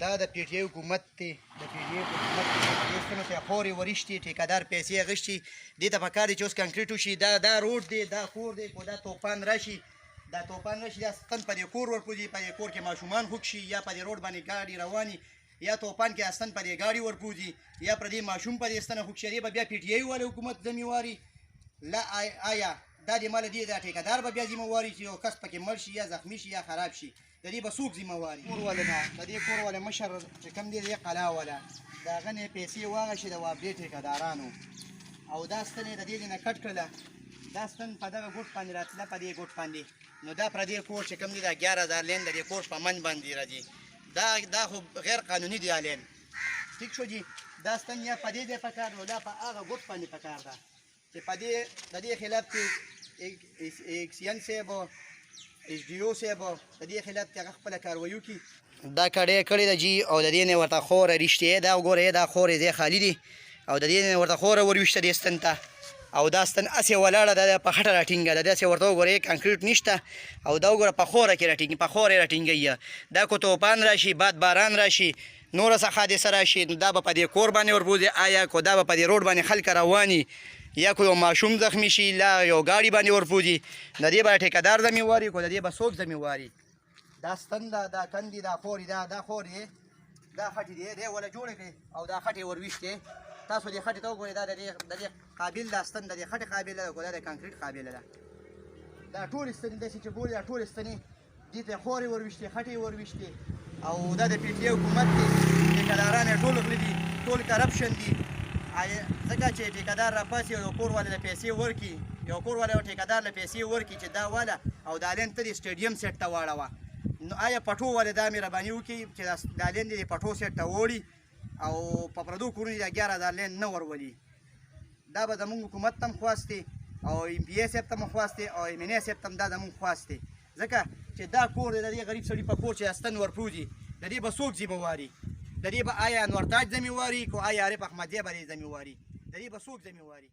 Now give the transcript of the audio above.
دا د پی ټی آی حکومت دی، د پی ټی آی حکومت دې سیمو ته خورې ورشتي، ټیکهدار پیسې اخیستي، دې ته پکار دی چې اوس کنکریټ وشي. دا روډ دی، دا کور دی، خو دا طوفان راشي، دا ستن په دې کور ورپوځي، په دې کور کې ماشومان خوږ شي، یا په دې روډ باندې ګاډي رواني، یا طوفان کې ستن په دې ګاډي ورپوځي، یا پر دې ماشوم په دې ستنه خوږ شي. دې به بیا پی ټی آی والے حکومت ذمہواري لا آیا دا د مال دی، دا ټیکهدار به بیا ذمہواري چې یو کس پکې مړ شي یا زخمی شي یا خراب شي، د دې به څوک ذمہواري؟ کور والے نه، د دې کور والے مشر چې کوم دی د قلا والا، د هغه نه پیسې واغشي د وابدې ټیکهدارانو، او دا ستن یې د دې نه کټ کړله، دا ستن په دغه ګوټ باندې راتله، په دې ګوټ باندې. نو دا پردې کور چې کوم دی دا 11000 لین د دې کور په منځ باندې راځي. دا خو غیر قانوني دی لین. ټیک شو جي، دا ستن یا په دې دی پکار، نو دا په هغه ګوټ باندې پکار ده چې په دې د دې خلاف کې ایکسین صاحب ایچ ډي او صاحب د دې خلاف کې هغه خپله کاروایي وکړي. دا کډې کړې ده جي، او د دې نه ورته خوره رښتیا دا وګورئ، دا خورې ځای خالي دي، او د دې نه ورته خوره ورویشته دې ستن ته، او دا ستن اسې ولاړه ده په خټه راټینګه ده، داسې ورته وګورئ کنکریټ نشته، او دا وګوره په خوره کې راټینګي، په خوره یې راټینګوي. دا که طوفان راشي، باران راشي، نوره څه حادثه راشي، دا به په دې کور باندې وربوځي. آیا که دا به په دې روډ باندې خلک رواني، یا که یو ماشوم زخمی شي، لا یو ګاډي باندې ورپوځي، د دې به ټیکهدار ذمہواري، که د دې به څوک ذمہواري؟ دا ستن ده، دا کندې، دا خورې، دا خورې، دا خټې دی، دی وله جوړې کړې، او دا خټې ورویشتې. تاسو دې خټې ته وګورئ، دا د دې قابل ده ستن، د دې خټې قابله ده، که دا د کنکریټ قابله ده. دا ټولې ستنې داسې چې بولي، دا ټولې ستنې دې ته خورې ورویشتې، خټې ورویشتې، او دا د پی ټی آی حکومت دی، ټیکهداران یې ټول غله دي، ټول کرپشن دي. ځکه چې ټیکهدار راپاسي یو کور والے له پیسې ورکړي، یو کور والے یو ټیکهدار له پیسې ورکړي چې دا واله او دا لین ته دې سټیډیم سیټ ته واړوه. نو آیا پټو والے دا مهرباني وکړي چې دا لین دې پټو سیټ ته وړي، او په پردو کورونو دا 11000 لین نه ورولي؟ دا به زمونږ حکومت ته هم خواست دی، او ایم پی ای صاحب ته هم خواست دی، او ایم این ای صاحب ته هم دا زمونږ خواست دی، ځکه چې دا کور دی د دې غریب سړي په کور چې ستن ورپوځي، د دې به څوک ذمہواري؟ د دې به آیا انور تاج ذمہواري، که آیا عارف احمدیه به ذمہواري؟ د دې به څوک ذمہواري؟